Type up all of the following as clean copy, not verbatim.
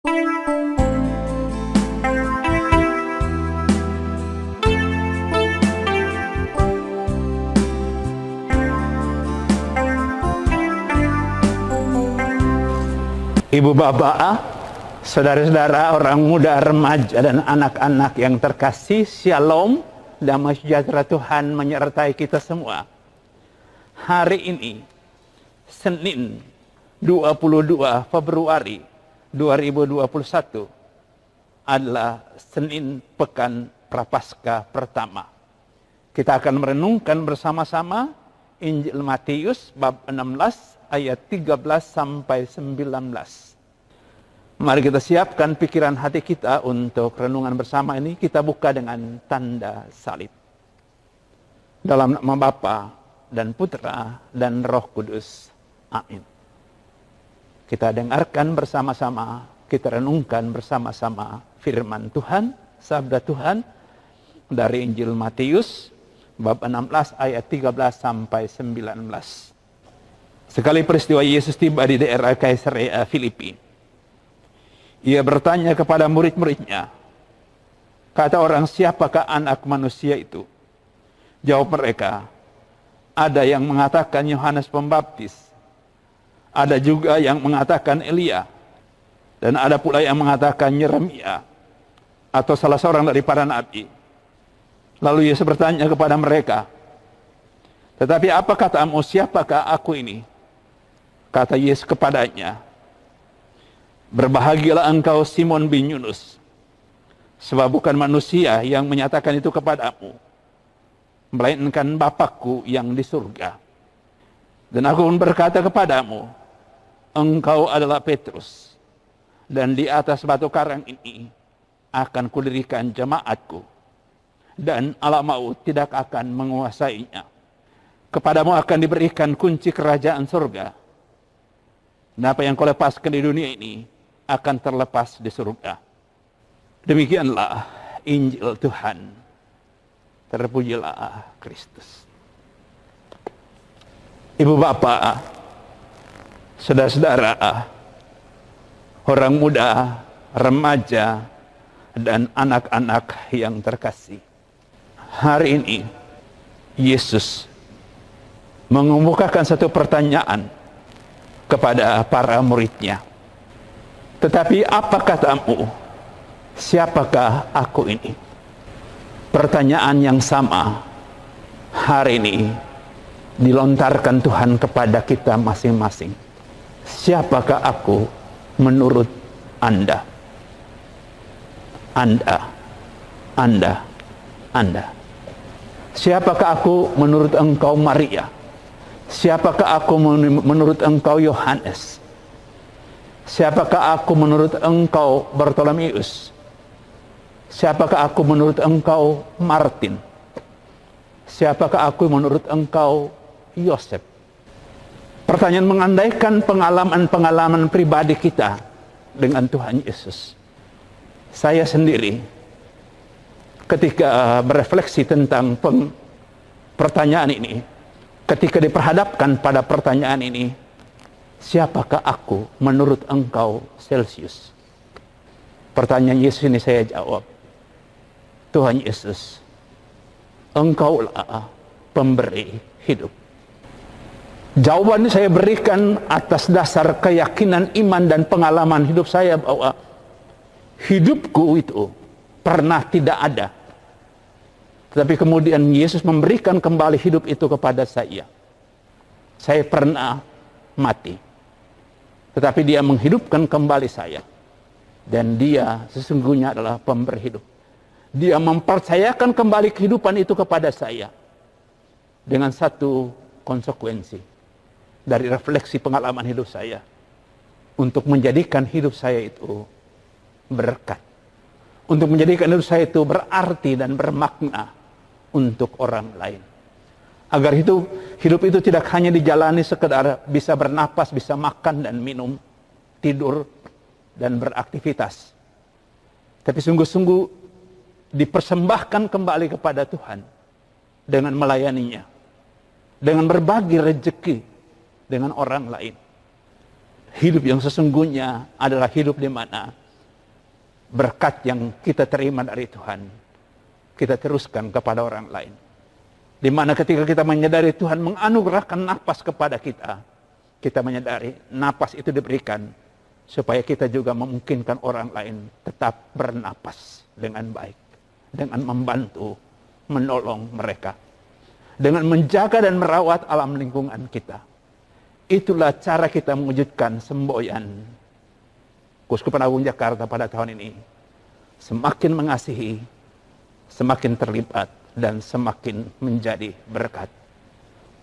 Ibu bapak, saudara-saudara, orang muda, remaja, dan anak-anak yang terkasih, Shalom, damai sejahtera Tuhan menyertai kita semua. Hari ini, Senin 22 Februari 2021, adalah Senin Pekan Prapaskah pertama. Kita akan merenungkan bersama-sama Injil Matius bab 16 ayat 13 sampai 19. Mari kita siapkan pikiran hati kita untuk renungan bersama ini. Kita buka dengan tanda salib. Dalam nama Bapa dan Putra dan Roh Kudus. Amin. Kita dengarkan bersama-sama, kita renungkan bersama-sama firman Tuhan, sabda Tuhan dari Injil Matius bab 16 ayat 13 sampai 19. Sekali peristiwa Yesus tiba di daerah Kaisarea Filipi, ia bertanya kepada murid-muridnya, kata orang, siapakah anak manusia itu? Jawab mereka, ada yang mengatakan Yohanes Pembaptis, ada juga yang mengatakan Elia, dan ada pula yang mengatakan Yeremia, atau salah seorang dari para nabi. Lalu Yesus bertanya kepada mereka, tetapi apa katamu, siapakah aku ini? Kata Yesus kepadanya, berbahagialah engkau Simon bin Yunus, sebab bukan manusia yang menyatakan itu kepadamu, melainkan Bapakku yang di surga. Dan aku pun berkata kepadamu, engkau adalah Petrus, dan di atas batu karang ini akan kudirikan jemaatku, dan alam maut tidak akan menguasainya. Kepadamu akan diberikan kunci kerajaan surga. Dan apa yang kau lepaskan di dunia ini akan terlepas di surga. Demikianlah Injil Tuhan. Terpujilah Kristus. Ibu bapak, saudara-saudara, orang muda, remaja, dan anak-anak yang terkasih. Hari ini Yesus mengemukakan satu pertanyaan kepada para muridnya. Tetapi apa katamu? Siapakah aku ini? Pertanyaan yang sama hari ini dilontarkan Tuhan kepada kita masing-masing. Siapakah aku menurut Anda? Anda. Siapakah aku menurut engkau, Maria? Siapakah aku menurut engkau, Yohanes? Siapakah aku menurut engkau, Bartolomeus? Siapakah aku menurut engkau, Martin? Siapakah aku menurut engkau, Yosef? Pertanyaan mengandaikan pengalaman-pengalaman pribadi kita dengan Tuhan Yesus. Saya sendiri ketika berefleksi tentang pertanyaan ini, ketika diperhadapkan pada pertanyaan ini, siapakah aku menurut engkau, Celsius? Pertanyaan Yesus ini saya jawab, Tuhan Yesus, engkaulah pemberi hidup. Jawaban ini saya berikan atas dasar keyakinan, iman, dan pengalaman hidup saya bahwa hidupku itu pernah tidak ada. Tetapi kemudian Yesus memberikan kembali hidup itu kepada saya. Saya pernah mati, tetapi Dia menghidupkan kembali saya. Dan Dia sesungguhnya adalah pemberi hidup. Dia mempercayakan kembali kehidupan itu kepada saya. Dengan satu konsekuensi dari refleksi pengalaman hidup saya. Untuk menjadikan hidup saya itu berkat. Untuk menjadikan hidup saya itu berarti dan bermakna untuk orang lain. Agar hidup itu tidak hanya dijalani sekedar bisa bernapas, bisa makan dan minum, tidur dan beraktivitas. Tapi sungguh-sungguh dipersembahkan kembali kepada Tuhan dengan melayaninya, dengan berbagi rezeki dengan orang lain. Hidup yang sesungguhnya adalah hidup di mana berkat yang kita terima dari Tuhan, kita teruskan kepada orang lain. Di mana ketika kita menyadari Tuhan menganugerahkan napas kepada kita, kita menyadari napas itu diberikan supaya kita juga memungkinkan orang lain tetap bernapas dengan baik, dengan membantu, menolong mereka, dengan menjaga dan merawat alam lingkungan kita. Itulah cara kita mewujudkan semboyan Keuskupan Agung Jakarta pada tahun ini. Semakin mengasihi, semakin terlibat, dan semakin menjadi berkat.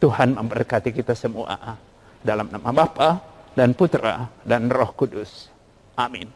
Tuhan memberkati kita semua. Dalam nama Bapa dan Putra dan Roh Kudus. Amin.